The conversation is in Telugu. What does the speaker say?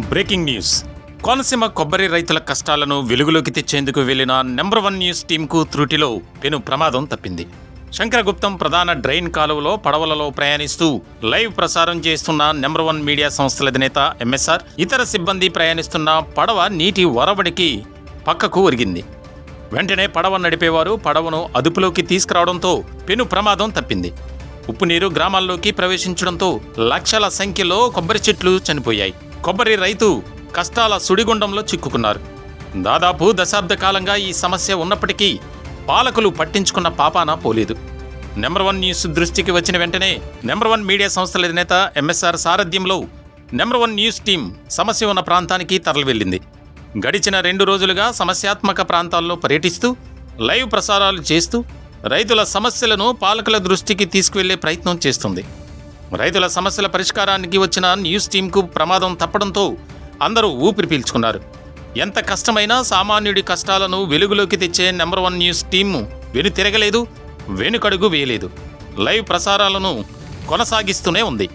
Breaking news. కోనసీమ కొబ్బరి రైతుల కష్టాలను వెలుగులోకి తెచ్చేందుకు వెళ్లిన నెంబర్ 1 న్యూస్ టీంకు త్రుటిలో పెను ప్రమాదం తప్పింది. శంకరగుప్తం ప్రధాన డ్రైన్ కాలువలో పడవలలో ప్రయాణిస్తూ లైవ్ ప్రసారం చేస్తున్న నెంబర్ 1 మీడియా సంస్థల అధినేత ఎంఎస్ఆర్ ఇతర సిబ్బంది ప్రయాణిస్తున్న పడవ నీటి వరవడికి పక్కకు ఒరిగింది. వెంటనే పడవ నడిపేవారు పడవను అదుపులోకి తీసుకురావడంతో పెను ప్రమాదం తప్పింది. ఉప్పునీరు గ్రామాల్లోకి ప్రవేశించడంతో లక్షల సంఖ్యలో కొబ్బరి చెట్లు చనిపోయాయి. కొబ్బరి రైతు కష్టాల సుడిగుండంలో చిక్కుకున్నారు. దాదాపు దశాబ్ద కాలంగా ఈ సమస్య ఉన్నప్పటికీ పాలకులు పట్టించుకున్న పాపాన పోలేదు. నెంబర్ 1 న్యూస్ దృష్టికి వచ్చిన వెంటనే నెంబర్ 1 మీడియా సంస్థల అధినేత ఎంఎస్ఆర్ సారథ్యంలో నెంబర్ 1 న్యూస్ టీం సమస్య ఉన్న ప్రాంతానికి తరలివెళ్లింది. గడిచిన 2 రోజులుగా సమస్యాత్మక ప్రాంతాల్లో పర్యటిస్తూ లైవ్ ప్రసారాలు చేస్తూ రైతుల సమస్యలను పాలకుల దృష్టికి తీసుకువెళ్లే ప్రయత్నం చేస్తుంది. రైతుల సమస్యల పరిష్కారానికి వచ్చిన న్యూస్ టీంకు ప్రమాదం తప్పడంతో అందరూ ఊపిరి పీల్చుకున్నారు. ఎంత కష్టమైనా సామాన్యుడి కష్టాలను వెలుగులోకి తెచ్చే నెంబర్ 1 న్యూస్ టీం వెనుతిరగలేదు, వెనుకడుగు వేయలేదు. లైవ్ ప్రసారాలను కొనసాగిస్తూనే ఉంది.